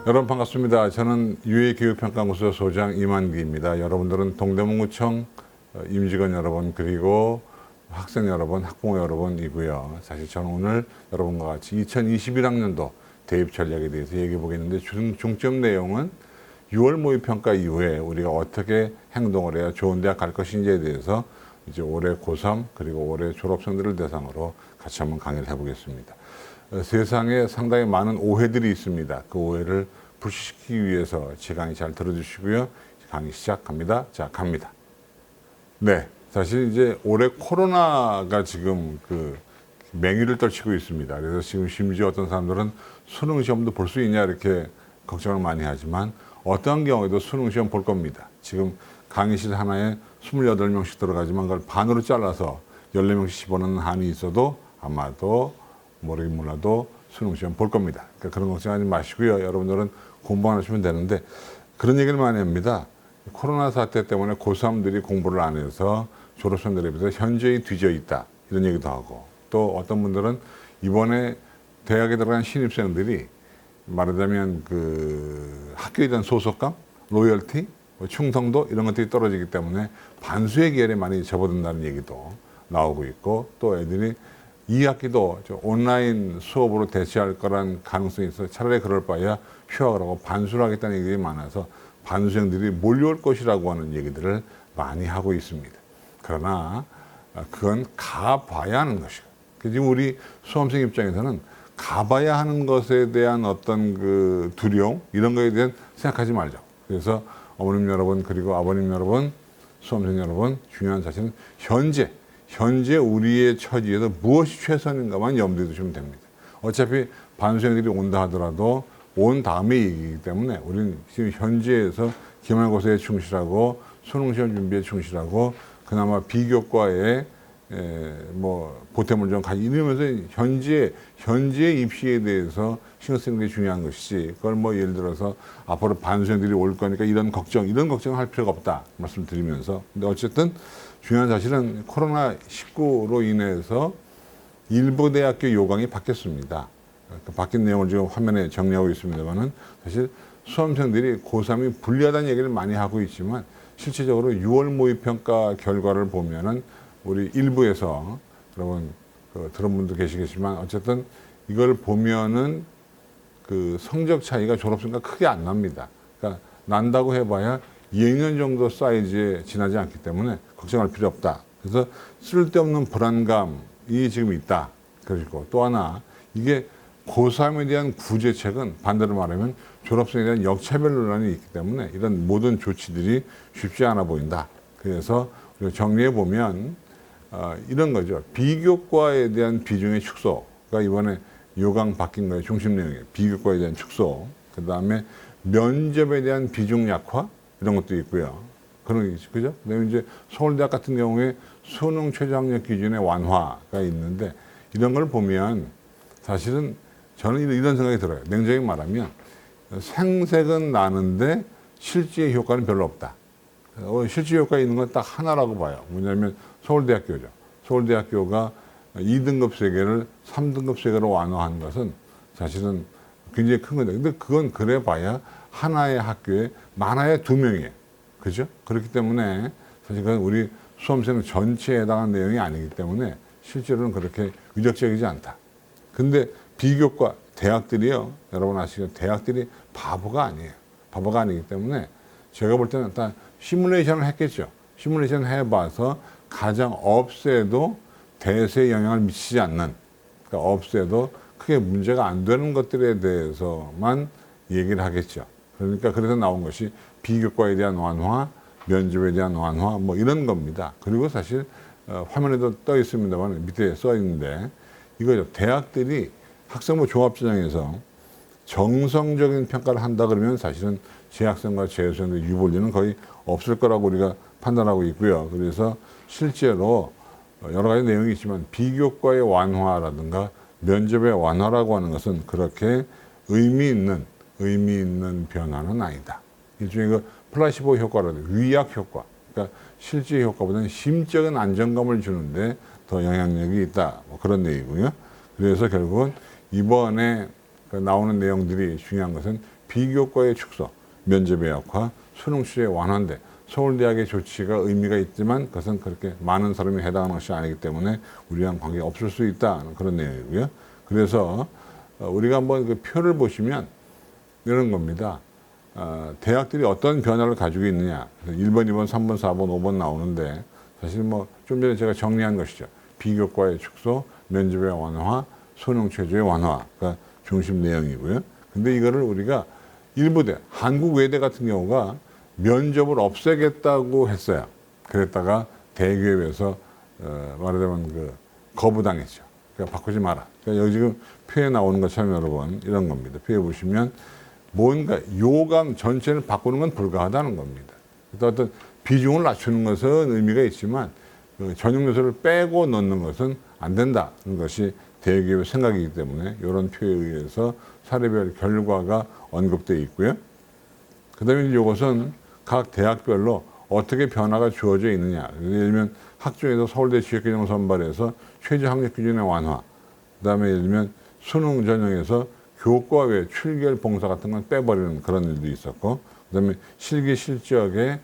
여러분 반갑습니다. 저는 유해교육평가연구소 소장 이만기입니다. 여러분들은 동대문구청 임직원 여러분 그리고 학생 여러분, 학부모 여러분이고요. 사실 저는 오늘 여러분과 같이 2021학년도 대입 전략에 대해서 얘기해 보겠는데 중점 내용은 6월 모의평가 이후에 우리가 어떻게 행동을 해야 좋은 대학 갈 것인지에 대해서 이제 올해 고3 그리고 올해 졸업생들을 대상으로 같이 한번 강의를 해보겠습니다. 세상에 상당히 많은 오해들이 있습니다. 그 오해를 불식시키기 위해서 제 강의 잘 들어주시고요. 강의 시작합니다. 자, 갑니다. 네, 사실 이제 올해 코로나가 지금 그 맹위를 떨치고 있습니다. 그래서 지금 심지어 어떤 사람들은 수능 시험도 볼 수 있냐 이렇게 걱정을 많이 하지만 어떠한 경우에도 수능 시험 볼 겁니다. 지금 강의실 하나에 28명씩 들어가지만 그걸 반으로 잘라서 14명씩 집어넣는 한이 있어도 아마도 모르긴 몰라도 수능 시험 볼 겁니다. 그러니까 그런 걱정하지 마시고요. 여러분들은 공부만 하시면 되는데 그런 얘기를 많이 합니다. 코로나 사태 때문에 고3들이 공부를 안 해서 졸업생들에 비해서 현저히 뒤져 있다. 이런 얘기도 하고 또 어떤 분들은 이번에 대학에 들어간 신입생들이 말하자면 그 학교에 대한 소속감, 로열티, 충성도 이런 것들이 떨어지기 때문에 반수의 계열에 많이 접어든다는 얘기도 나오고 있고 또 애들이 2학기도 온라인 수업으로 대체할 거란 가능성이 있어서 차라리 그럴 바에야 휴학을 하고 반수를 하겠다는 얘기들이 많아서 반수생들이 몰려올 것이라고 하는 얘기들을 많이 하고 있습니다. 그러나 그건 가봐야 하는 것이고 지금 우리 수험생 입장에서는 가봐야 하는 것에 대한 어떤 그 두려움 이런 거에 대한 생각하지 말자. 그래서 어머님 여러분 그리고 아버님 여러분 수험생 여러분 중요한 사실은 현재 우리의 처지에서 무엇이 최선인가만 염두에 두시면 됩니다. 어차피 반수생들이 온다 하더라도 온 다음에 얘기이기 때문에 우리는 지금 현재에서 기말고사에 충실하고 수능시험 준비에 충실하고 그나마 비교과에 뭐 보탬을 좀 가지 이러면서 현재 입시에 대해서 신경 쓰는 게 중요한 것이지 그걸 뭐 예를 들어서 앞으로 반수생들이 올 거니까 이런 걱정을 할 필요가 없다 말씀드리면서 근데 어쨌든 중요한 사실은 코로나19로 인해서 일부 대학교 요강이 바뀌었습니다. 바뀐 내용을 지금 화면에 정리하고 있습니다만은 사실 수험생들이 고3이 불리하다는 얘기를 많이 하고 있지만 실질적으로 6월 모의평가 결과를 보면은 우리 일부에서 여러분 들은 분도 계시겠지만 어쨌든 이걸 보면은 그 성적 차이가 졸업생과 크게 안 납니다. 그러니까 난다고 해봐야 2학년 정도 사이즈에 지나지 않기 때문에 걱정할 필요 없다. 그래서 쓸데없는 불안감이 지금 있다. 그리고 또 하나 이게 고3에 대한 구제책은 반대로 말하면 졸업생에 대한 역차별 논란이 있기 때문에 이런 모든 조치들이 쉽지 않아 보인다. 그래서 정리해 보면 이런 거죠. 비교과에 대한 비중의 축소가 이번에 요강 바뀐 거의 중심 내용이에요. 비교과에 대한 축소. 그 다음에 면접에 대한 비중 약화 이런 것도 있고요. 그런 게 있죠. 그죠? 그다음에 이제 서울대학 같은 경우에 수능 최저학력 기준의 완화가 있는데 이런 걸 보면 사실은 저는 이런 생각이 들어요. 냉정히 말하면 생색은 나는데 실제 효과는 별로 없다. 실제 효과 있는 건 딱 하나라고 봐요. 뭐냐면 서울대학교죠. 서울대학교가 2등급 세계를 3등급 세계로 완화한 것은 사실은 굉장히 큰 건데 근데 그건 그래 봐야 하나의 학교에 많아야 2명이에요. 그죠? 그렇기 때문에 사실 그건 우리 수험생 전체에 해당하는 내용이 아니기 때문에 실제로는 그렇게 위력적이지 않다. 근데 비교과 대학들이요. 여러분 아시죠? 대학들이 바보가 아니에요. 바보가 아니기 때문에 제가 볼 때는 일단 시뮬레이션을 했겠죠. 시뮬레이션 해봐서 가장 없애도 대세에 영향을 미치지 않는 그러니까 없애도 크게 문제가 안 되는 것들에 대해서만 얘기를 하겠죠. 그러니까 그래서 나온 것이 비교과에 대한 완화, 면접에 대한 완화 뭐 이런 겁니다. 그리고 사실 화면에도 떠 있습니다만 밑에 써 있는데 이거죠. 대학들이 학생부 종합전형에서 정성적인 평가를 한다 그러면 사실은 재학생과 재수생의 유불리는 거의 없을 거라고 우리가 판단하고 있고요. 그래서 실제로 여러 가지 내용이 있지만 비교과의 완화라든가 면접의 완화라고 하는 것은 그렇게 의미 있는 변화는 아니다. 일종의 그 플라시보 효과라든가 위약 효과, 그러니까 실제 효과보다는 심적인 안정감을 주는데 더 영향력이 있다. 뭐 그런 내용이고요. 그래서 결국은 이번에 나오는 내용들이 중요한 것은 비교과의 축소, 면접의 약화, 수능 취재 완화인데 서울대학의 조치가 의미가 있지만 그것은 그렇게 많은 사람이 해당하는 것이 아니기 때문에 우리랑 관계가 없을 수 있다. 그런 내용이고요. 그래서 우리가 한번 그 표를 보시면 이런 겁니다. 대학들이 어떤 변화를 가지고 있느냐. 1번, 2번, 3번, 4번, 5번 나오는데 사실 뭐 좀 전에 제가 정리한 것이죠. 비교과의 축소, 면접의 완화, 수능 최저의 완화가 중심 내용이고요. 근데 이거를 우리가 일부대, 한국외대 같은 경우가 면접을 없애겠다고 했어요. 그랬다가 대기업에서 말하자면 그 거부당했죠. 그러니까 바꾸지 마라. 그러니까 여기 지금 표에 나오는 것처럼 여러분 이런 겁니다. 표에 보시면 뭔가 요강 전체를 바꾸는 건 불가하다는 겁니다. 그래서 어떤 비중을 낮추는 것은 의미가 있지만 그 전형 요소를 빼고 넣는 것은 안 된다는 것이 대기업의 생각이기 때문에 이런 표에 의해서 사례별 결과가 언급되어 있고요. 그 다음에 이것은 각 대학별로 어떻게 변화가 주어져 있느냐. 예를 들면 학종에서 서울대 지역규정 선발에서 최저 학력 기준의 완화. 그 다음에 예를 들면 수능 전형에서 교과 외 출결 봉사 같은 건 빼버리는 그런 일도 있었고, 그 다음에 실기 실적에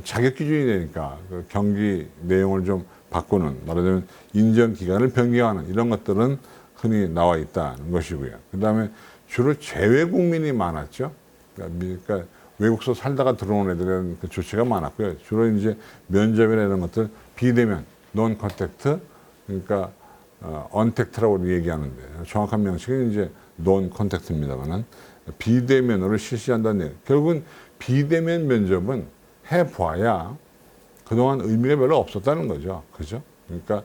자격 기준이 되니까 그 경기 내용을 좀 바꾸는, 말하자면 인정 기간을 변경하는 이런 것들은 흔히 나와 있다는 것이고요. 그 다음에 주로 재외 국민이 많았죠. 그러니까 외국서 살다가 들어온 애들은 그 조치가 많았고요. 주로 이제 면접이나 이런 것들 비대면, 논 컨택트, 그러니까 언택트라고 얘기하는데 정확한 명칭은 이제 논 컨택트입니다만은 비대면으로 실시한다는 내용. 결국은 비대면 면접은 해봐야 그동안 의미가 별로 없었다는 거죠. 그죠? 그러니까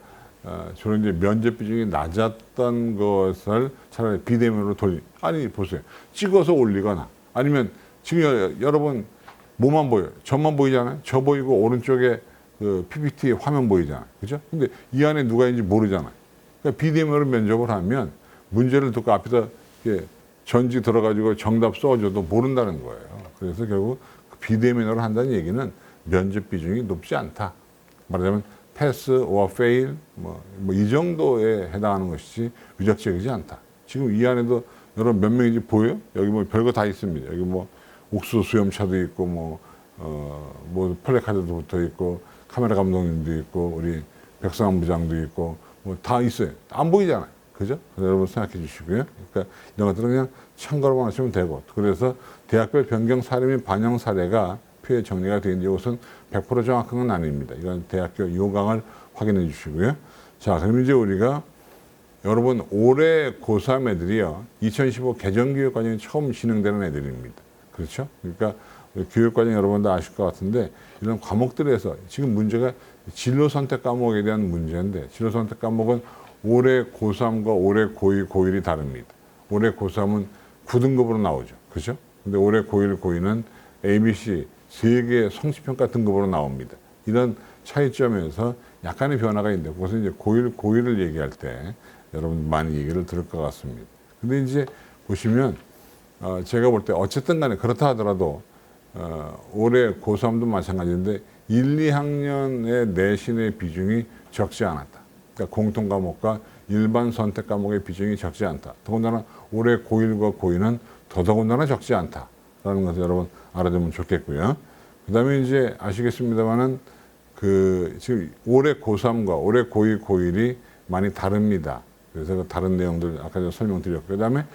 주로 이제 면접 비중이 낮았던 것을 차라리 비대면으로 아니 보세요. 찍어서 올리거나 아니면 지금 여러분 뭐만 보여요? 저만 보이잖아요. 저 보이고 오른쪽에 그 PPT 화면 보이잖아요. 그죠? 근데 이 안에 누가 있는지 모르잖아요. 그러니까 비대면으로 면접을 하면 문제를 듣고 앞에서 이렇게 전지 들어가지고 정답 써줘도 모른다는 거예요. 그래서 결국 비대면으로 한다는 얘기는 면접 비중이 높지 않다. 말하자면 패스, or fail 뭐 이 정도에 해당하는 것이지 위적적이지 않다. 지금 이 안에도 여러분 몇 명인지 보여요? 여기 뭐 별거 다 있습니다. 여기 뭐 옥수수 수염차도 있고 뭐 플래카드도 붙어 있고 카메라 감독님도 있고 우리 백상환 부장도 있고 뭐 다 있어요. 안 보이잖아요. 그죠? 여러분 생각해 주시고요. 그러니까 이런 것들은 그냥 참고로만 하시면 되고, 그래서 대학별 변경 사례 및 반영 사례가 표에 정리가 되어 있는데 이것은 100% 정확한 건 아닙니다. 이건 대학교 요강을 확인해 주시고요. 자, 그럼 이제 우리가 여러분 올해 고3 애들이요. 2015 개정교육과정이 처음 진행되는 애들입니다. 그렇죠? 그러니까 교육과정 여러분도 아실 것 같은데 이런 과목들에서 지금 문제가 진로 선택 과목에 대한 문제인데 진로 선택 과목은 올해 고3과 올해 고2, 고1이 다릅니다. 올해 고3은 9등급으로 나오죠. 그죠? 근데 올해 고1, 고2는 ABC 3개 성취평가 등급으로 나옵니다. 이런 차이점에서 약간의 변화가 있는데 그것은 이제 고1, 고2를 얘기할 때 여러분 많이 얘기를 들을 것 같습니다. 근데 이제 보시면 제가 볼 때 어쨌든 간에 그렇다 하더라도 올해 고3도 마찬가지인데 1, 2학년의 내신의 비중이 적지 않았다. 그러니까 공통 과목과 일반 선택 과목의 비중이 적지 않다. 더군다나 올해 고1과 고2는 더더군다나 적지 않다라는 것을 여러분 알아두면 좋겠고요. 그 다음에 이제 아시겠습니다만은 지금 올해 고3과 올해 고2, 고1이 많이 다릅니다. 그래서 그 다른 내용들 아까 제가 설명드렸고, 그 다음에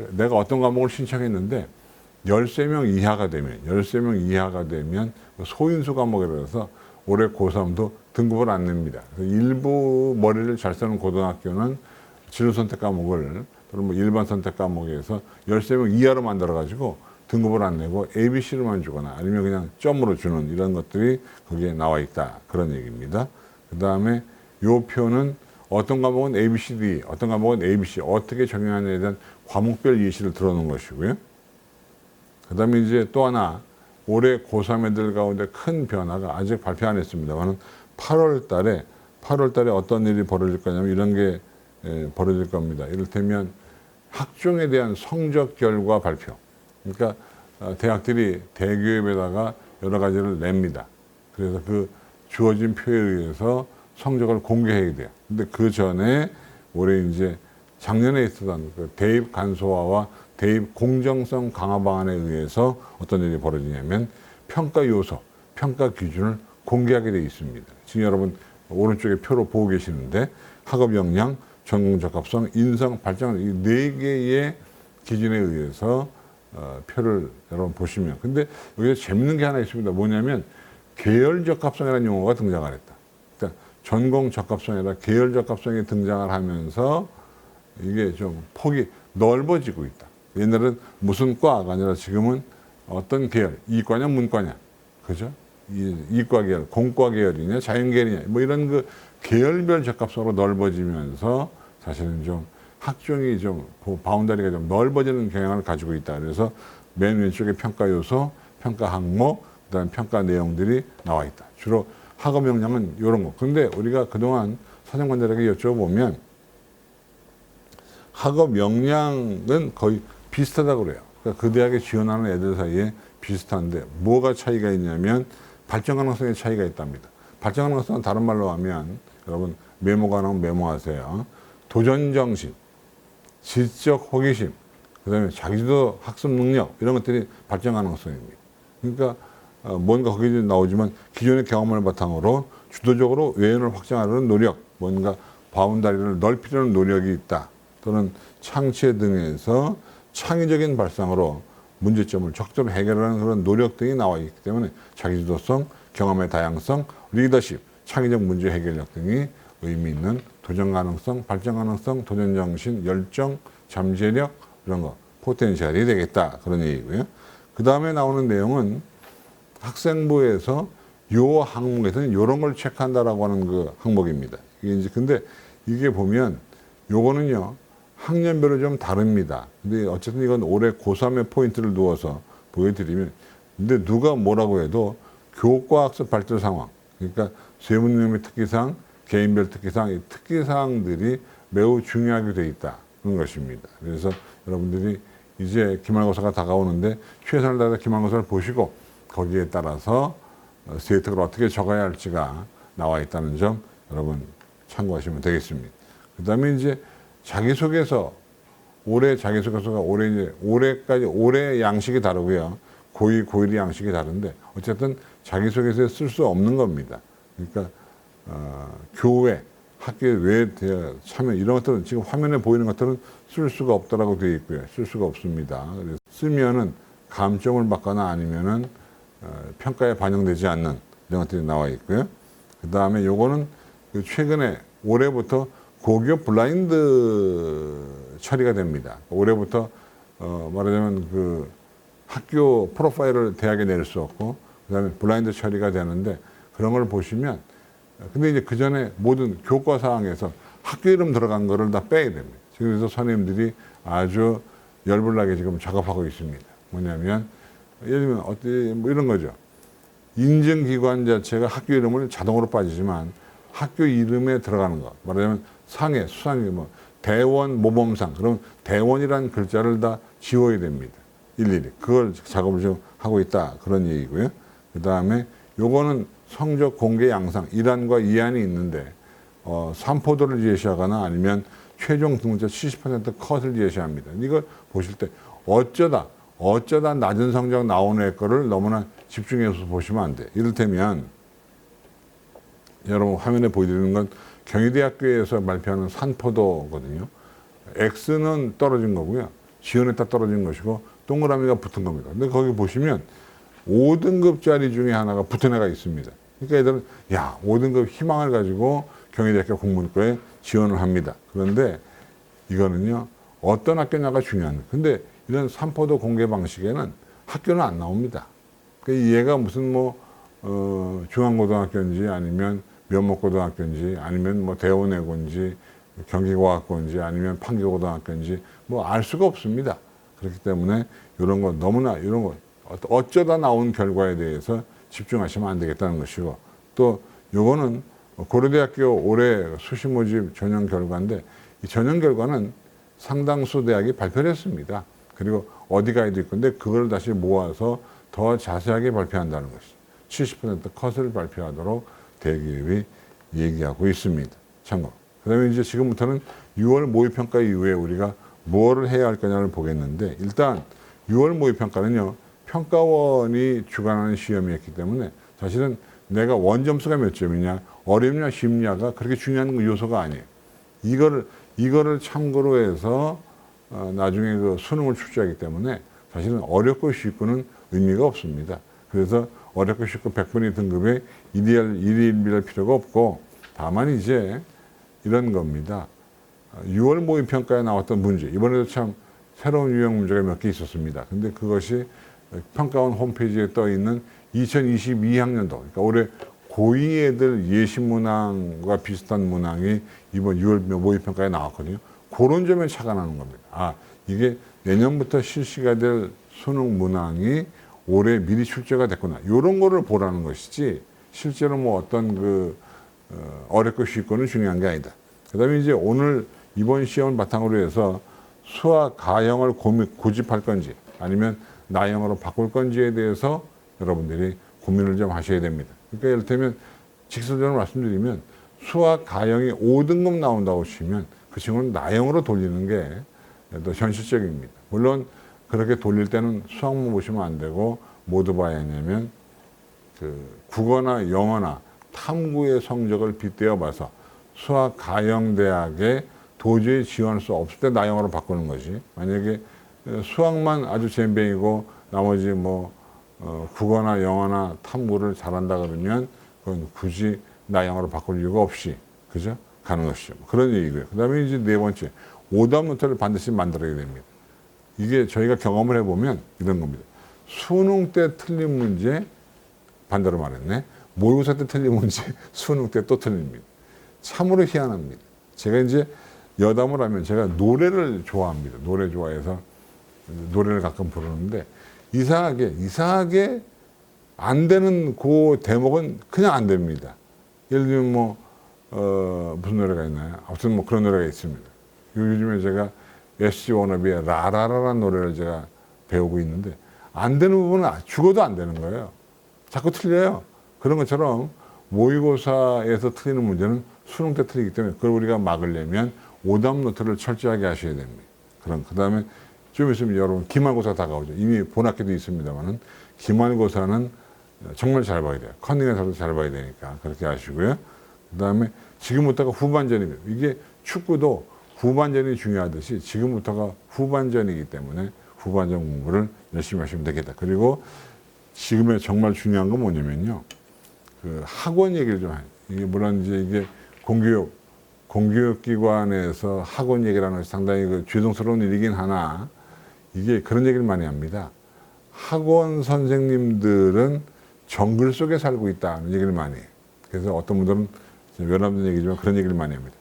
내가 어떤 과목을 신청했는데 13명 이하가 되면 소인수 과목이라서 올해 고3도 등급을 안 냅니다. 일부 머리를 잘 쓰는 고등학교는 진로 선택 과목을 또는 뭐 일반 선택 과목에서 13명 이하로 만들어가지고 등급을 안 내고 ABC로만 주거나 아니면 그냥 점으로 주는 이런 것들이 거기에 나와 있다. 그런 얘기입니다. 그 다음에 요 표는 어떤 과목은 ABCD, 어떤 과목은 ABC, 어떻게 적용하느냐에 대한 과목별 예시를 들어놓은 것이고요. 그 다음에 이제 또 하나, 올해 고3 애들 가운데 큰 변화가 아직 발표 안 했습니다만 8월 달에 어떤 일이 벌어질 거냐면 이런 게 벌어질 겁니다. 이를테면 학종에 대한 성적 결과 발표. 그러니까 대학들이 대기업에다가 여러 가지를 냅니다. 그래서 그 주어진 표에 의해서 성적을 공개해야 돼요. 근데 그 전에 올해 이제 작년에 있었던 그 대입 간소화와 대입 공정성 강화 방안에 의해서 어떤 일이 벌어지냐면 평가 요소, 평가 기준을 공개하게 되어 있습니다. 지금 여러분 오른쪽에 표로 보고 계시는데 학업 역량, 전공 적합성, 인성, 발전 이 네 개의 기준에 의해서 표를 여러분 보시면 근데 여기서 재밌는 게 하나 있습니다. 뭐냐면 계열 적합성이라는 용어가 등장을 했다. 그러니까 전공 적합성이 아니라 계열 적합성이 등장을 하면서 이게 좀 폭이 넓어지고 있다. 옛날엔 무슨 과가 아니라 지금은 어떤 계열, 이과냐 문과냐, 그죠? 이과 계열, 공과 계열이냐, 자연 계열이냐, 뭐 이런 그 계열별 적합성으로 넓어지면서 사실은 좀 학종이 좀 바운더리가 좀 넓어지는 경향을 가지고 있다. 그래서 맨 왼쪽에 평가 요소, 평가 항목, 그다음 평가 내용들이 나와 있다. 주로 학업 역량은 이런 거. 근데 우리가 그동안 사정관들에게 여쭤보면 학업 역량은 거의 비슷하다고 그래요. 그러니까 그 대학에 지원하는 애들 사이에 비슷한데 뭐가 차이가 있냐면 발전 가능성의 차이가 있답니다. 발전 가능성은 다른 말로 하면 여러분 메모가 나오면 메모하세요. 도전 정신, 지적 호기심, 그다음에 자기주도 학습 능력 이런 것들이 발전 가능성입니다. 그러니까 뭔가 거기에 나오지만 기존의 경험을 바탕으로 주도적으로 외연을 확장하려는 노력, 뭔가 바운다리를 넓히려는 노력이 있다. 또는 창체 등에서 창의적인 발상으로 문제점을 적절히 해결하는 그런 노력 등이 나와 있기 때문에 자기주도성, 경험의 다양성, 리더십, 창의적 문제 해결력 등이 의미 있는 도전 가능성, 발전 가능성, 도전 정신, 열정, 잠재력 이런 거 포텐셜이 되겠다 그런 얘기고요. 그 다음에 나오는 내용은 학생부에서 요 항목에서는 이런 걸 체크한다라고 하는 그 항목입니다. 이게 이제 근데 이게 보면 요거는요 학년별로 좀 다릅니다. 근데 어쨌든 이건 올해 고3의 포인트를 두어서 보여드리면 근데 누가 뭐라고 해도 교과 학습 발전 상황 그러니까 세무능력의 특기사항, 개인별 특기사항 이 특기사항들이 매우 중요하게 돼 있다 그런 것입니다. 그래서 여러분들이 이제 기말고사가 다가오는데 최선을 다해서 기말고사를 보시고 거기에 따라서 세특을 어떻게 적어야 할지가 나와 있다는 점 여러분 참고하시면 되겠습니다. 그 다음에 이제 자기소개서, 올해 자기소개서가 올해 양식이 다르고요. 고2, 고1이 양식이 다른데 어쨌든 자기소개서에 쓸 수 없는 겁니다. 그러니까 교회, 학교에 왜 참여 이런 것들은 지금 화면에 보이는 것들은 쓸 수가 없다라고 되어 있고요. 쓸 수가 없습니다. 그래서 쓰면은 감점을 받거나 아니면은 평가에 반영되지 않는 이런 것들이 나와 있고요. 그 다음에 요거는 최근에 올해부터 고교 블라인드 처리가 됩니다. 올해부터 말하자면 그 학교 프로파일을 대학에 낼 수 없고 그다음에 블라인드 처리가 되는데 그런 걸 보시면 근데 이제 그 전에 모든 교과 사항에서 학교 이름 들어간 거를 다 빼야 됩니다. 지금 그래서 선생님들이 아주 열불나게 지금 작업하고 있습니다. 뭐냐면 예를 들면 뭐 이런 거죠. 인증기관 자체가 학교 이름을 자동으로 빠지지만 학교 이름에 들어가는 거 말하자면 상해, 수상해, 뭐 대원 모범상 그럼 대원이라는 글자를 다 지워야 됩니다. 일일이 그걸 작업을 좀 하고 있다 그런 얘기고요. 그 다음에 요거는 성적 공개 양상 1안과 2안이 있는데 3포도를 제시하거나 아니면 최종 등급자 70% 컷을 제시합니다. 이걸 보실 때 어쩌다 낮은 성적 나오는 애 거를 너무나 집중해서 보시면 안 돼. 이를테면 여러분 화면에 보여드리는 건 경희대학교에서 발표하는 산포도거든요. X는 떨어진 거고요. 지원했다 떨어진 것이고 동그라미가 붙은 겁니다. 근데 거기 보시면 5등급짜리 중에 하나가 붙은 애가 있습니다. 그러니까 애들은 야 5등급 희망을 가지고 경희대학교 공문과에 지원을 합니다. 그런데 이거는요 어떤 학교냐가 중요한 거예요. 근데 이런 산포도 공개 방식에는 학교는 안 나옵니다. 그러니까 얘가 무슨 뭐 중앙고등학교인지 아니면 면목고등학교인지 아니면 뭐 대원외고인지 경기과학고인지 아니면 판교고등학교인지 뭐 알 수가 없습니다. 그렇기 때문에 이런 거 너무나 이런 거 어쩌다 나온 결과에 대해서 집중하시면 안 되겠다는 것이고 또 요거는 고려대학교 올해 수시 모집 전형 결과인데 이 전형 결과는 상당수 대학이 발표를 했습니다. 그리고 어디 가야도 있고 근데 그걸 다시 모아서 더 자세하게 발표한다는 것이죠. 70% 컷을 발표하도록 대기업이 얘기하고 있습니다. 참고. 그 다음에 이제 지금부터는 6월 모의평가 이후에 우리가 뭐를 해야 할 거냐를 보겠는데, 일단 6월 모의평가는요, 평가원이 주관하는 시험이었기 때문에 사실은 내가 원점수가 몇 점이냐, 어렵냐, 쉽냐가 그렇게 중요한 요소가 아니에요. 이거를 참고로 해서 나중에 그 수능을 출제하기 때문에 사실은 어렵고 쉽고는 의미가 없습니다. 그래서 어렵고 쉽고 100분위 등급에 일희일비할 필요가 없고, 다만 이제 이런 겁니다. 6월 모의평가에 나왔던 문제, 이번에도 참 새로운 유형 문제가 몇 개 있었습니다. 근데 그것이 평가원 홈페이지에 떠 있는 2022학년도, 그러니까 올해 고2 애들 예시문항과 비슷한 문항이 이번 6월 모의평가에 나왔거든요. 그런 점에 차가 나는 겁니다. 아, 이게 내년부터 실시가 될 수능 문항이 올해 미리 출제가 됐구나. 이런 거를 보라는 것이지, 실제로 뭐 어떤 어렵고 쉽고는 중요한 게 아니다. 그 다음에 이제 오늘 이번 시험을 바탕으로 해서 수학 가형을 고집할 건지 아니면 나형으로 바꿀 건지에 대해서 여러분들이 고민을 좀 하셔야 됩니다. 그러니까 예를 들면 직설적으로 말씀드리면 수학 가형이 5등급 나온다고 치면 그 친구는 나형으로 돌리는 게 더 현실적입니다. 물론 그렇게 돌릴 때는 수학만 보시면 안 되고 뭐도 봐야 하냐면 국어나 영어나 탐구의 성적을 빗대어 봐서 수학 가형 대학에 도저히 지원할 수 없을 때 나형으로 바꾸는 거지. 만약에 수학만 아주 젬병이고 나머지 국어나 영어나 탐구를 잘한다 그러면 그건 굳이 나형으로 바꿀 이유가 없이, 그죠? 가는 것이죠. 그런 얘기고요. 그 다음에 이제 네 번째, 오답 노트를 반드시 만들어야 됩니다. 이게 저희가 경험을 해보면 이런 겁니다. 수능 때 틀린 문제, 반대로 말했네. 모의고사 때 틀린 문제, 수능 때 또 틀립니다. 참으로 희한합니다. 제가 이제 여담을 하면 제가 노래를 좋아합니다. 노래 좋아해서 노래를 가끔 부르는데 이상하게 안 되는 그 대목은 그냥 안 됩니다. 예를 들면 무슨 노래가 있나요? 아무튼 그런 노래가 있습니다. 요즘에 제가 SG 워너비의 라라라라는 노래를 제가 배우고 있는데 안 되는 부분은 죽어도 안 되는 거예요. 자꾸 틀려요. 그런 것처럼 모의고사에서 틀리는 문제는 수능 때 틀리기 때문에 그걸 우리가 막으려면 오답 노트를 철저하게 하셔야 됩니다. 그 다음에 좀 있으면 여러분 기말고사 다가오죠. 이미 본학기도 있습니다만은 기말고사는 정말 잘 봐야 돼요. 컨닝에서도 잘 봐야 되니까 그렇게 하시고요. 그 다음에 지금부터가 후반전입니다. 이게 축구도 후반전이 중요하듯이 지금부터가 후반전이기 때문에 후반전 공부를 열심히 하시면 되겠다. 그리고 지금의 정말 중요한 건 뭐냐면요. 학원 얘기를 좀 해요. 이게 물론 이제 이게 공교육기관에서 학원 얘기라는 것이 상당히 죄송스러운 일이긴 하나, 이게 그런 얘기를 많이 합니다. 학원 선생님들은 정글 속에 살고 있다는 얘기를 많이 해요. 그래서 어떤 분들은 외람된 얘기지만 그런 얘기를 많이 합니다.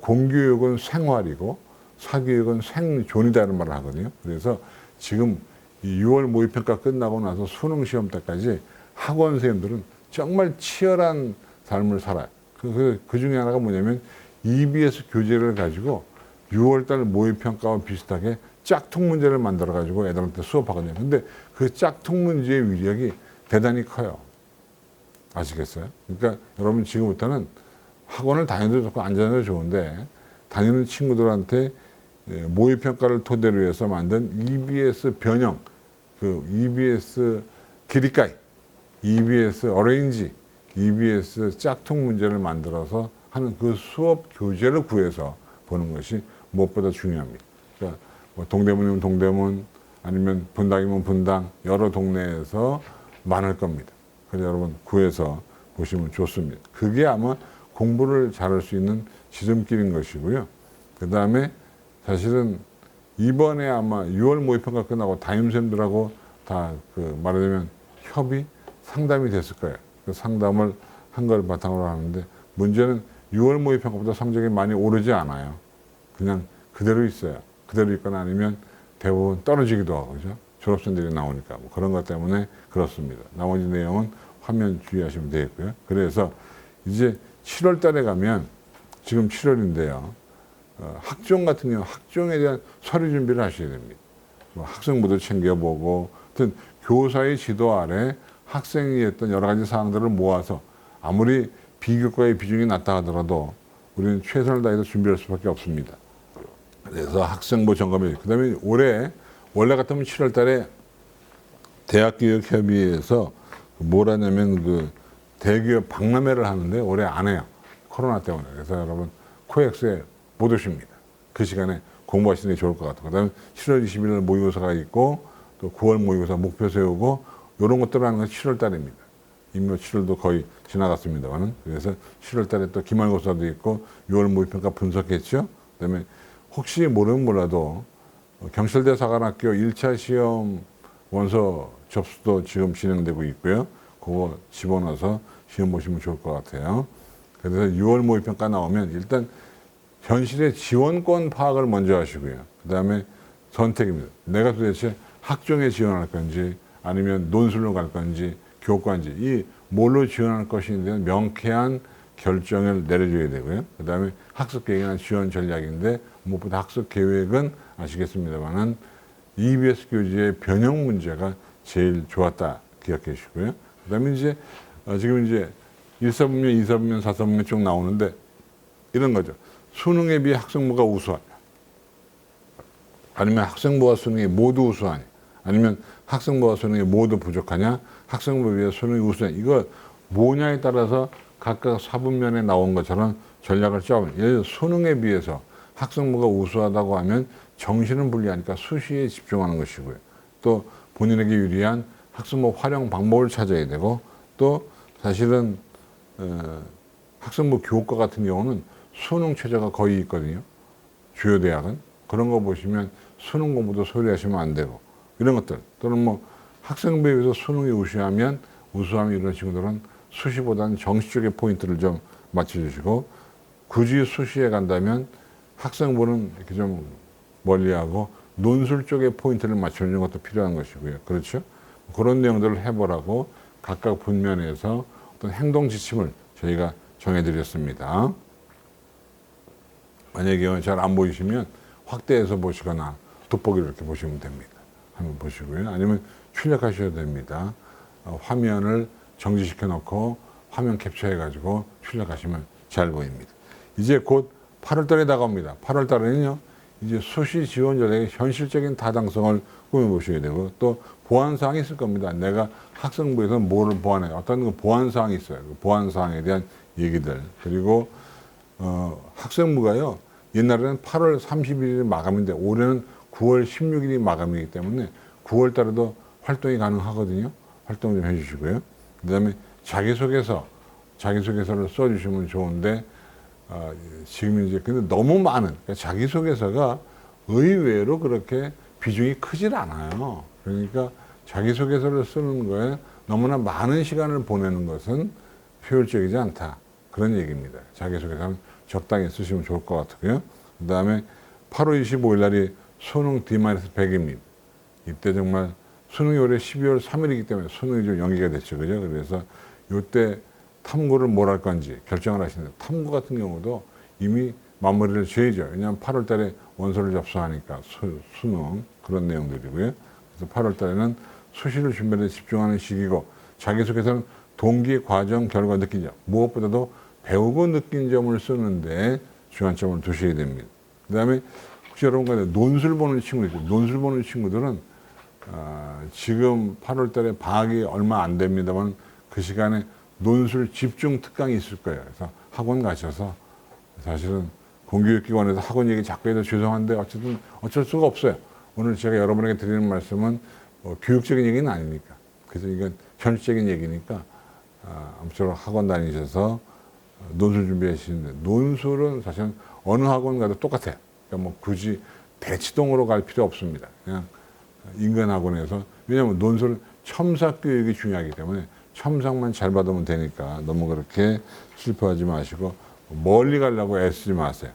공교육은 생활이고 사교육은 생존이다는 말을 하거든요. 그래서 지금 이 6월 모의평가 끝나고 나서 수능 시험 때까지 학원 선생님들은 정말 치열한 삶을 살아요. 그 중에 하나가 뭐냐면 EBS 교재를 가지고 6월달 모의평가와 비슷하게 짝퉁 문제를 만들어 가지고 애들한테 수업하거든요. 근데 그 짝퉁 문제의 위력이 대단히 커요. 아시겠어요? 그러니까 여러분 지금부터는 학원을 다녀도 좋고 안 다녀도 좋은데 다니는 친구들한테 모의평가를 토대로 해서 만든 EBS 변형, EBS 길이가이, EBS 어레인지, EBS 짝퉁 문제를 만들어서 하는 그 수업 교재를 구해서 보는 것이 무엇보다 중요합니다. 그러니까 동대문이면 동대문, 아니면 분당이면 분당, 여러 동네에서 많을 겁니다. 그래서 여러분 구해서 보시면 좋습니다. 그게 아마 공부를 잘할 수 있는 지름길인 것이고요. 그 다음에 사실은 이번에 아마 6월 모의평가 끝나고 담임선생님들하고 다 말하자면 상담이 됐을 거예요. 그 상담을 한 걸 바탕으로 하는데 문제는 6월 모의평가보다 성적이 많이 오르지 않아요. 그냥 그대로 있어요. 그대로 있거나 아니면 대부분 떨어지기도 하고, 그죠? 졸업생들이 나오니까 그런 것 때문에 그렇습니다. 나머지 내용은 화면 주의하시면 되겠고요. 그래서 이제 7월 달에 가면 지금 7월인데요. 학종 같은 경우 학종에 대한 서류 준비를 하셔야 됩니다. 학생부도 챙겨보고, 하여튼 교사의 지도 아래 학생이 했던 여러 가지 사항들을 모아서 아무리 비교과의 비중이 낮다 하더라도 우리는 최선을 다해서 준비할 수밖에 없습니다. 그래서 학생부 점검이, 그 다음에 올해, 원래 같으면 7월 달에 대학교육협의회에서 뭘 하냐면 그 대기업 박람회를 하는데 올해 안 해요. 코로나 때문에. 그래서 여러분 코엑스에 못 오십니다. 그 시간에 공부하시는 게 좋을 것 같아요. 그 다음에 7월 20일 모의고사가 있고 또 9월 모의고사 목표 세우고 이런 것들을 하는 건 7월 달입니다. 이미 7월도 거의 지나갔습니다만은. 그래서 7월 달에 또 기말고사도 있고 6월 모의평가 분석했죠. 그 다음에 혹시 모르면 몰라도 경찰대 사관학교 1차 시험 원서 접수도 지금 진행되고 있고요. 그거 집어넣어서 시험 보시면 좋을 것 같아요. 그래서 6월 모의평가 나오면 일단 현실의 지원권 파악을 먼저 하시고요. 그 다음에 선택입니다. 내가 도대체 학종에 지원할 건지 아니면 논술로 갈 건지 교과인지 이 뭘로 지원할 것인지 명쾌한 결정을 내려줘야 되고요. 그 다음에 학습 계획이나 지원 전략인데 무엇보다 학습 계획은 아시겠습니다만은 EBS 교재의 변형 문제가 제일 좋았다 기억해 주시고요. 그 다음에 이제 지금 이제 1사분면, 2사분면, 4사분면 쭉 나오는데 이런 거죠. 수능에 비해 학생부가 우수하냐? 아니면 학생부와 수능이 모두 우수하냐? 아니면 학생부와 수능이 모두 부족하냐? 학생부에 비해 수능이 우수하냐? 이거 뭐냐에 따라서 각각 사분면에 나온 것처럼 전략을 짜면, 예를 들어 수능에 비해서 학생부가 우수하다고 하면 정시는 불리하니까 수시에 집중하는 것이고요. 또 본인에게 유리한 학생부 활용 방법을 찾아야 되고, 또 사실은 학생부 교과 같은 경우는 수능 최저가 거의 있거든요. 주요 대학은. 그런 거 보시면 수능 공부도 소홀히 하시면 안 되고, 이런 것들. 또는 뭐 학생부에 비해서 수능이 우수하면 이런 친구들은 수시보다는 정시 쪽의 포인트를 좀 맞춰주시고, 굳이 수시에 간다면 학생부는 이렇게 좀 멀리하고 논술 쪽에 포인트를 맞춰주는 것도 필요한 것이고요. 그렇죠? 그런 내용들을 해보라고 각각 분면에서 어떤 행동 지침을 저희가 정해드렸습니다. 만약에 잘 안 보이시면 확대해서 보시거나 돋보기로 이렇게 보시면 됩니다. 한번 보시고요. 아니면 출력하셔도 됩니다. 화면을 정지시켜 놓고 화면 캡처해 가지고 출력하시면 잘 보입니다. 이제 곧 8월 달에 다가옵니다. 8월 달에는요, 이제 수시 지원 전략의 현실적인 타당성을 꾸며보셔야 되고, 또 보완사항이 있을 겁니다. 내가 학생부에서 뭐를 보완해요. 어떤 보완사항이 있어요. 그 보완사항에 대한 얘기들. 그리고, 학생부가요, 옛날에는 8월 30일이 마감인데, 올해는 9월 16일이 마감이기 때문에 9월 달에도 활동이 가능하거든요. 활동 좀 해주시고요. 그 다음에 자기소개서를 써주시면 좋은데, 지금 이제 근데 너무 많은, 그러니까 자기소개서가 의외로 그렇게 비중이 크질 않아요. 그러니까 자기소개서를 쓰는 거에 너무나 많은 시간을 보내는 것은 효율적이지 않다. 그런 얘기입니다. 자기소개서는 적당히 쓰시면 좋을 것 같고요. 그 다음에 8월 25일 날이 수능 D-100입니다. 이때 정말 수능이 올해 12월 3일이기 때문에 수능이 좀 연기가 됐죠. 그죠? 그래서 이때 탐구를 뭘 할 건지 결정을 하시는데, 탐구 같은 경우도 이미 마무리를 지어야죠. 왜냐하면 8월 달에 원서를 접수하니까 수능 그런 내용들이고요. 그래서 8월 달에는 수시를 준비하는 데 집중하는 시기고, 자기소개서는 동기, 과정, 결과, 느낀 점, 무엇보다도 배우고 느낀 점을 쓰는데 주안점을 두셔야 됩니다. 그 다음에 혹시 여러분과 논술 보는 친구들, 논술 보는 친구들은 지금 8월 달에 방학이 얼마 안 됩니다만 그 시간에 논술 집중 특강이 있을 거예요. 그래서 학원 가셔서, 사실은 공교육기관에서 학원 얘기 자꾸 해도 죄송한데 어쨌든 어쩔 수가 없어요. 오늘 제가 여러분에게 드리는 말씀은 교육적인 얘기는 아니니까. 그래서 이건 현실적인 얘기니까 아무쪼록 학원 다니셔서 논술 준비하시는데, 논술은 사실 어느 학원 가도 똑같아요. 그러니까 뭐 굳이 대치동으로 갈 필요 없습니다. 그냥 인근 학원에서, 왜냐하면 논술 첨삭 교육이 중요하기 때문에 첨삭만 잘 받으면 되니까 너무 그렇게 슬퍼하지 마시고 멀리 가려고 애쓰지 마세요.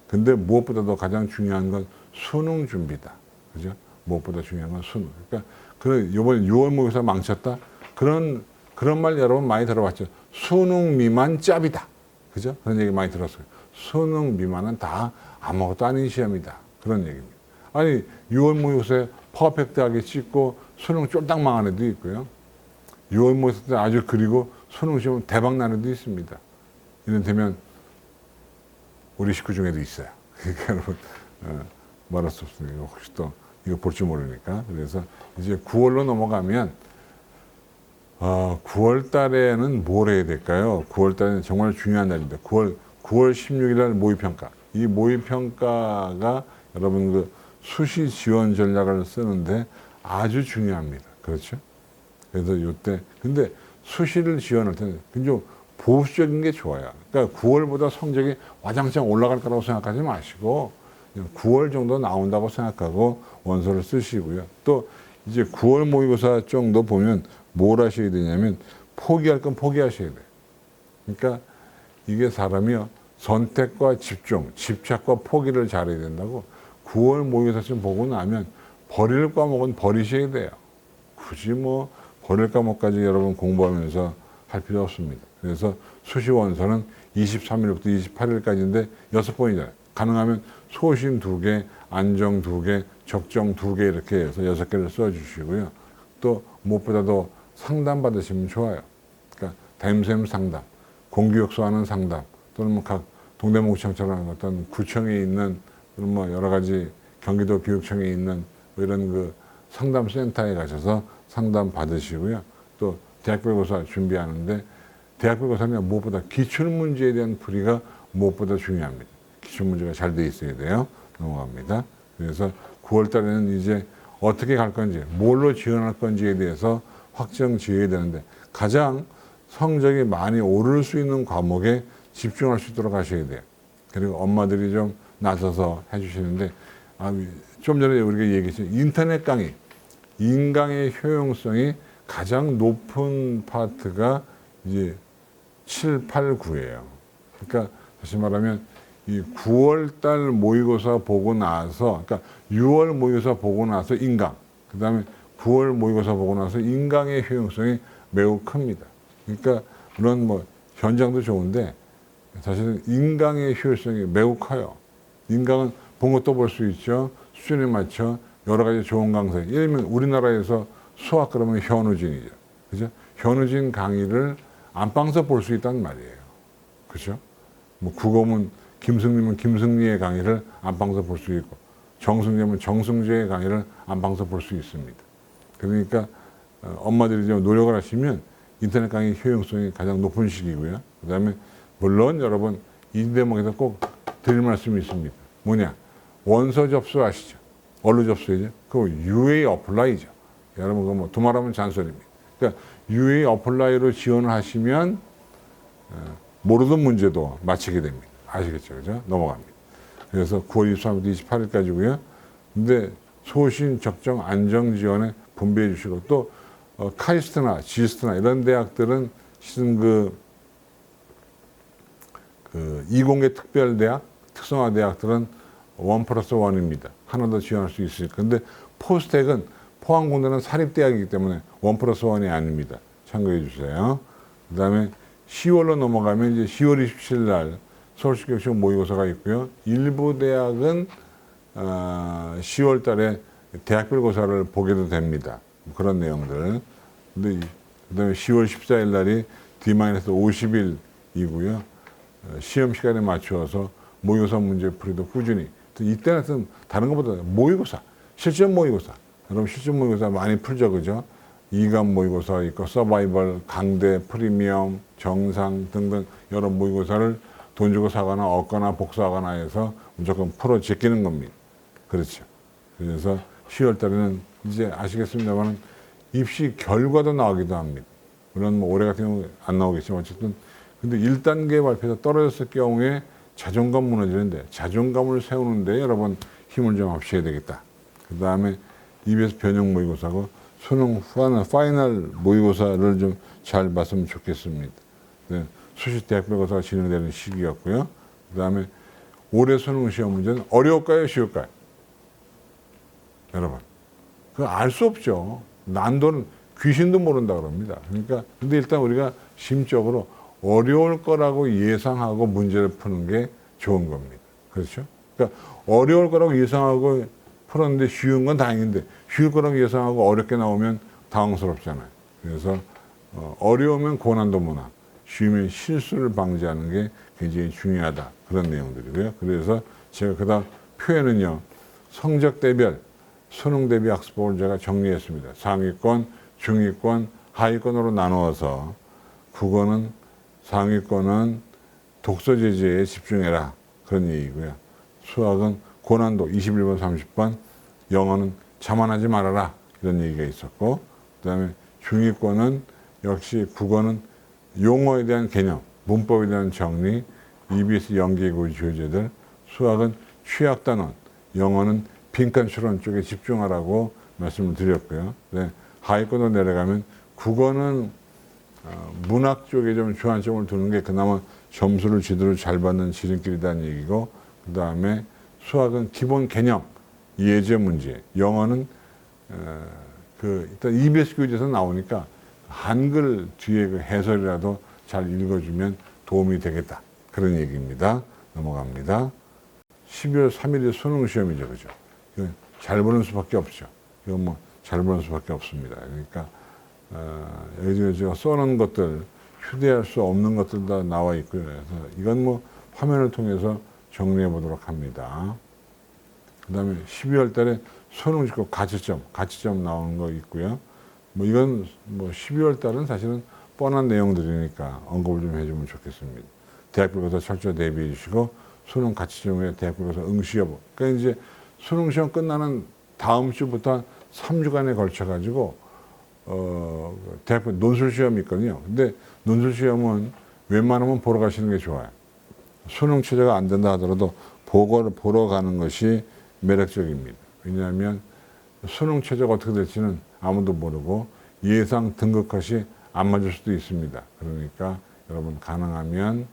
근데 무엇보다도 가장 중요한 건 수능 준비다. 그죠? 무엇보다 중요한 건 수능. 그러니까 이번에 6월 모의고사 망쳤다. 그런 말 여러분 많이 들어봤죠. 수능 미만 짭이다. 그죠? 그런 얘기 많이 들었어요. 수능 미만은 다 아무것도 아닌 시험이다. 그런 얘기입니다. 아니, 6월 모의고사에 퍼펙트하게 찍고 수능 쫄딱 망한 애도 있고요. 6월 모의고사 때 아주 그리고 수능 시험 대박 나는 애도 있습니다. 이를테면 우리 식구 중에도 있어요. 그러니까 여러분 말할 수 없습니다. 혹시 또 이거 볼지 모르니까. 그래서 이제 9월로 넘어가면 9월 달에는 뭘 해야 될까요? 9월 달에는 정말 중요한 날입니다. 9월 16일 날 모의평가. 이 모의평가가 여러분 그 수시 지원 전략을 쓰는데 아주 중요합니다. 그렇죠? 그래서 요때 근데 수시를 지원할 때는 굉장히 보수적인 게 좋아요. 그러니까 9월보다 성적이 와장창 올라갈 거라고 생각하지 마시고 9월 정도 나온다고 생각하고 원서를 쓰시고요. 또 이제 9월 모의고사 정도 보면 뭘 하셔야 되냐면 포기할 건 포기하셔야 돼요. 그러니까 이게 사람이요. 선택과 집중, 집착과 포기를 잘해야 된다고 9월 모의고사 좀 보고 나면 버릴 과목은 버리셔야 돼요. 굳이 뭐 버릴 과목까지 여러분 공부하면서 할 필요 없습니다. 그래서 수시 원서는 23일부터 28일까지인데 6번이잖아요. 가능하면 소심 2개, 안정 2개, 적정 2개 이렇게 해서 6개를 써주시고요. 또 무엇보다도 상담 받으시면 좋아요. 그러니까 담임 상담, 공교육소 하는 상담, 또는 뭐 각 동대문구청처럼 어떤 구청에 있는 또는 뭐 여러 가지 경기도 교육청에 있는 뭐 이런 그 상담센터에 가셔서 상담 받으시고요. 또 대학별고사 준비하는데 대학별고사는 무엇보다 기출문제에 대한 풀이가 무엇보다 중요합니다. 기출문제가 잘 돼 있어야 돼요. 넘어갑니다. 그래서 9월 달에는 이제 어떻게 갈 건지, 뭘로 지원할 건지에 대해서 확정 지어야 되는데 가장 성적이 많이 오를 수 있는 과목에 집중할 수 있도록 하셔야 돼요. 그리고 엄마들이 좀 나서서 해주시는데 좀 전에 우리가 얘기했죠. 인터넷 강의, 인강의 효용성이 가장 높은 파트가 이제 7, 8, 9예요. 그러니까 다시 말하면 이 9월 달 모의고사 보고 나서, 그러니까 6월 모의고사 보고 나서 인강, 그 다음에 9월 모의고사 보고 나서 인강의 효용성이 매우 큽니다. 그러니까 물론 뭐 현장도 좋은데 사실은 인강의 효율성이 매우 커요. 인강은 본 것도 볼 수 있죠. 수준에 맞춰 여러 가지 좋은 강사. 예를 들면 우리나라에서 수학 그러면 현우진이죠. 그죠? 현우진 강의를 안방에서 볼 수 있단 말이에요. 그죠? 뭐 국어면 김승리면 김승리의 강의를 안방에서 볼 수 있고, 정승재면 정승재의 강의를 안방에서 볼 수 있습니다. 그러니까 엄마들이 좀 노력을 하시면 인터넷 강의 효용성이 가장 높은 시기고요. 그 다음에 물론 여러분 이 대목에서 꼭 드릴 말씀이 있습니다. 뭐냐? 원서 접수 아시죠? 어디로 접수해야죠? 그 UA 어플라이죠. 여러분 그거 뭐 두말하면 잔소리입니다. 그러니까 UA 어플라이로 지원을 하시면 모르던 문제도 마치게 됩니다. 아시겠죠? 그죠? 넘어갑니다. 그래서 9월 23일부터 28일까지고요. 근데 소신, 적정, 안정 지원에 분배해 주시고 또 카이스트나 지스트나 이런 대학들은 실은 그 이공계 특별대학, 특성화대학들은 1+1입니다. 하나 더 지원할 수 있으니까. 근데 포스텍은 포항공대는 사립대학이기 때문에 1+1이 아닙니다. 참고해 주세요. 그 다음에 10월로 넘어가면 이제 10월 27일 날 서울시교육청 모의고사가 있고요. 일부 대학은 10월 달에 대학별 고사를 보게도 됩니다. 그런 내용들. 근데 그다음에 10월 14일 날이 D-50일이고요. 시험 시간에 맞추어서 모의고사 문제 풀이도 꾸준히. 이때는 다른 것보다 모의고사, 실전 모의고사. 여러분 실전 모의고사 많이 풀죠, 그죠? 2감 모의고사 있고 서바이벌, 강대, 프리미엄, 정상 등등 여러 모의고사를 돈 주고 사거나 얻거나 복사하거나 해서 무조건 풀어 제끼는 겁니다. 그렇죠. 그래서 10월 달에는 이제 아시겠습니다만 입시 결과도 나오기도 합니다. 물론 뭐 올해 같은 경우 안 나오겠지만 어쨌든 근데 1단계 발표에서 떨어졌을 경우에 자존감 무너지는데 자존감을 세우는데 여러분 힘을 좀 합쳐야 되겠다. 그 다음에 EBS 변형 모의고사고 수능 파이널 모의고사를 좀 잘 봤으면 좋겠습니다. 네, 수시 대학별고사가 진행되는 시기였고요. 그 다음에 올해 수능 시험 문제는 어려울까요? 쉬울까요? 여러분 그거 알 수 없죠. 난도는 귀신도 모른다 그럽니다. 그러니까 근데 일단 우리가 심적으로 어려울 거라고 예상하고 문제를 푸는 게 좋은 겁니다. 그렇죠? 그러니까 어려울 거라고 예상하고 풀었는데 쉬운 건 다행인데 쉬울 거라고 예상하고 어렵게 나오면 당황스럽잖아요. 그래서 어려우면 고난도 문화, 쉬우면 실수를 방지하는 게 굉장히 중요하다. 그런 내용들이고요. 그래서 제가 그다음 표현은요, 성적 대별, 수능 대비 학습법을 제가 정리했습니다. 상위권, 중위권, 하위권으로 나누어서 국어는 상위권은 독서 제재에 집중해라. 그런 얘기고요. 수학은 고난도 21번, 30번, 영어는 자만하지 말아라. 이런 얘기가 있었고, 그 다음에 중위권은 역시 국어는 용어에 대한 개념, 문법에 대한 정리, EBS 연계고의 교재들, 수학은 취약단원, 영어는 빈칸 추론 쪽에 집중하라고 말씀을 드렸고요. 네, 하위권으로 내려가면 국어는 문학 쪽에 좀 주안점을 두는 게 그나마 점수를 제대로 잘 받는 지름길이라는 얘기고, 그 다음에 수학은 기본 개념, 예제 문제, 영어는 일단 EBS 교재에서 나오니까 한글 뒤에 그 해설이라도 잘 읽어주면 도움이 되겠다. 그런 얘기입니다. 넘어갑니다. 12월 3일이 수능 시험이죠. 그죠? 이건 잘 보는 수밖에 없죠. 이건 뭐 잘 보는 수밖에 없습니다. 그러니까, 여기 제가 써놓은 것들, 휴대할 수 없는 것들 다 나와 있고요. 그래서 이건 뭐 화면을 통해서 정리해 보도록 합니다. 그 다음에 12월 달에 수능 직후 가치점 나오는 거 있고요. 뭐 이건 뭐 12월 달은 사실은 뻔한 내용들이니까 언급을 좀 해주면 좋겠습니다. 대학교에서 철저히 대비해 주시고, 수능 가치점에 대학교에서 응시 여부. 그러니까 이제 수능 시험 끝나는 다음 주부터 3주간에 걸쳐가지고, 대학교 논술 시험이 있거든요. 근데 논술 시험은 웬만하면 보러 가시는 게 좋아요. 수능 최저가 안 된다 하더라도 보고를 보러 가는 것이 매력적입니다. 왜냐하면 수능 최저가 어떻게 될지는 아무도 모르고 예상 등급컷이 안 맞을 수도 있습니다. 그러니까 여러분 가능하면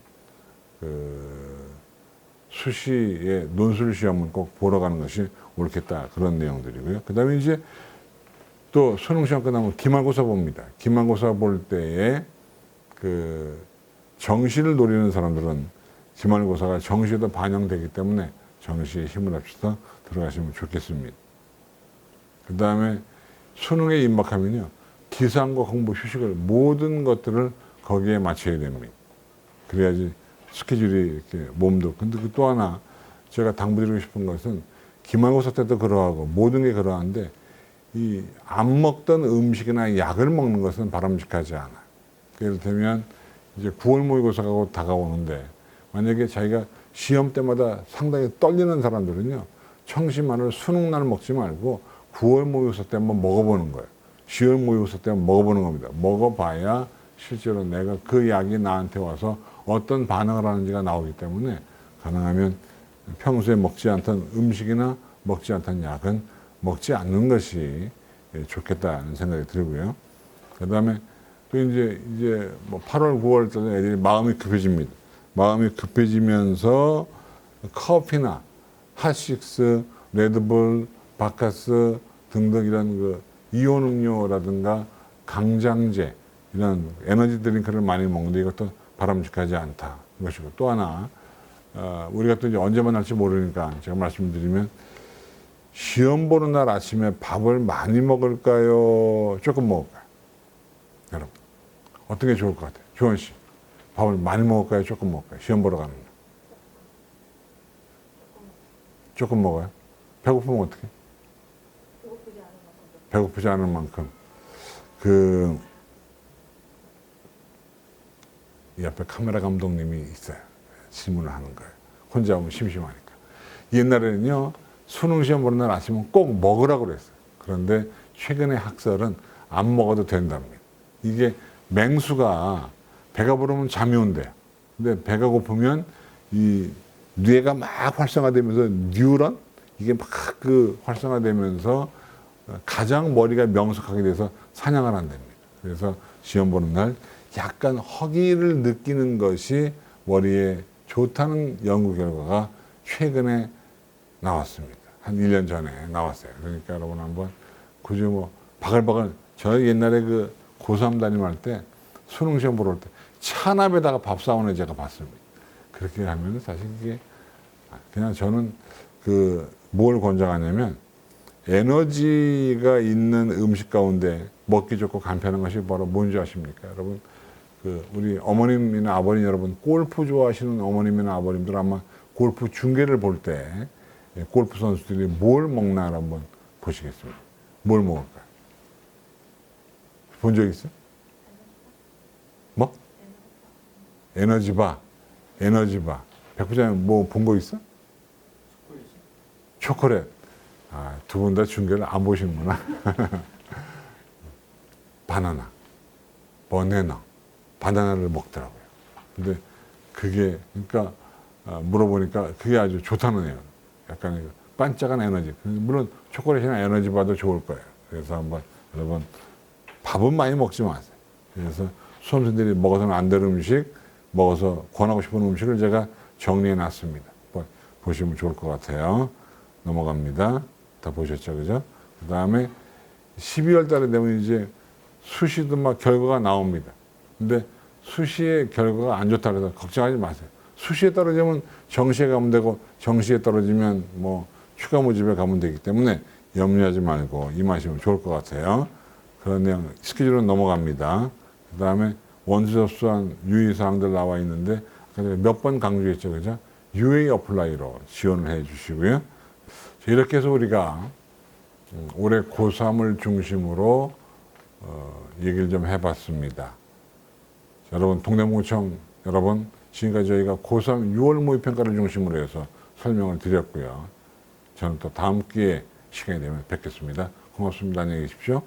수시의 논술 시험은 꼭 보러 가는 것이 옳겠다. 그런 내용들이고요. 그 다음에 이제 또 수능 시험 끝나면 기말고사 봅니다. 기말고사 볼 때에 정시를 노리는 사람들은 기말고사가 정시에도 반영되기 때문에 정시에 힘을 합쳐서 들어가시면 좋겠습니다. 그 다음에 수능에 임박하면요, 기상과 공부, 휴식을 모든 것들을 거기에 맞춰야 됩니다. 그래야지 스케줄이 이렇게 몸도. 근데 또 하나 제가 당부드리고 싶은 것은 기말고사 때도 그러하고 모든 게 그러한데, 이 안 먹던 음식이나 약을 먹는 것은 바람직하지 않아요. 예를 들면 이제 9월 모의고사가 다가오는데, 만약에 자기가 시험 때마다 상당히 떨리는 사람들은요, 청심환을 수능 날 먹지 말고 9월 모의고사 때 한번 먹어보는 거예요. 10월 모의고사 때 한번 먹어보는 겁니다. 먹어봐야 실제로 내가 그 약이 나한테 와서 어떤 반응을 하는지가 나오기 때문에, 가능하면 평소에 먹지 않던 음식이나 먹지 않던 약은 먹지 않는 것이 좋겠다는 생각이 들고요. 그 다음에 또 이제 뭐 8월, 9월 때는 애들이 마음이 급해집니다. 마음이 급해지면서 커피나 핫식스, 레드불, 바카스 등등 이런 이온 음료라든가 강장제, 이런 에너지 드링크를 많이 먹는데 이것도 바람직하지 않다. 것이고, 또 하나, 우리가 또 이제 언제 만날지 모르니까 제가 말씀드리면, 시험 보는 날 아침에 밥을 많이 먹을까요? 조금 먹을까요? 여러분, 어떤 게 좋을 것 같아요? 조원 씨, 밥을 많이 먹을까요? 조금 먹을까요? 시험 보러 가는 날. 조금 먹어요? 배고프면 어떻게? 배고프지 않은 만큼. 이 앞에 카메라 감독님이 있어요. 질문을 하는 거예요. 혼자 오면 심심하니까. 옛날에는요, 수능 시험 보는 날 아침은 꼭 먹으라고 그랬어요. 그런데 최근의 학설은 안 먹어도 된답니다. 이게 맹수가 배가 부르면 잠이 온대요. 근데 배가 고프면 이 뇌가 막 활성화되면서 뉴런? 이게 막 활성화되면서 가장 머리가 명석하게 돼서 사냥을 한답니다. 그래서 시험 보는 날 약간 허기를 느끼는 것이 머리에 좋다는 연구 결과가 최근에 나왔습니다. 한 1년 전에 나왔어요. 그러니까 여러분 한번 굳이 뭐 바글바글, 저 옛날에 고3 담임할 때 수능 시험 보러 올 때 찬압에다가 밥 싸우는 애 제가 봤습니다. 그렇게 하면 사실 이게 그냥 저는 뭘 권장하냐면, 에너지가 있는 음식 가운데 먹기 좋고 간편한 것이 바로 뭔지 아십니까? 여러분, 우리 어머님이나 아버님 여러분, 골프 좋아하시는 어머님이나 아버님들 아마 골프 중계를 볼 때 골프 선수들이 뭘 먹나 한번 보시겠습니다. 뭘 먹을까요? 본 적 있어요? 뭐? 에너지바. 에너지바. 백부장님 뭐 본 거 있어? 초콜릿. 아, 두 분 다 중계를 안 보시는구나. 바나나. 버네나. 바나나를 먹더라고요. 근데 그게, 그러니까, 물어보니까 그게 아주 좋다는 애요. 약간 반짝한 에너지. 물론 초콜릿이나 에너지바도 좋을 거예요. 그래서 한번 여러분, 밥은 많이 먹지 마세요. 그래서 수험생들이 먹어서는 안 될 음식, 먹어서 권하고 싶은 음식을 제가 정리해 놨습니다. 보시면 좋을 것 같아요. 넘어갑니다. 다 보셨죠, 그죠? 그 다음에 12월 달에 되면 이제 수시도 막 결과가 나옵니다. 근데 수시의 결과가 안 좋다 그래서 걱정하지 마세요. 수시에 떨어지면 정시에 가면 되고 정시에 떨어지면 뭐 추가 모집에 가면 되기 때문에 염려하지 말고 임하시면 좋을 것 같아요. 그런 내용 스케줄은 넘어갑니다. 그 다음에 원서 접수한 유의사항들 나와 있는데 몇 번 강조했죠, 그죠? UA 어플라이로 지원을 해 주시고요. 이렇게 해서 우리가 올해 고3을 중심으로 얘기를 좀 해봤습니다. 여러분, 동대문구청 여러분, 지금까지 저희가 고3 6월 모의평가를 중심으로 해서 설명을 드렸고요. 저는 또 다음 기회에 시간이 되면 뵙겠습니다. 고맙습니다. 안녕히 계십시오.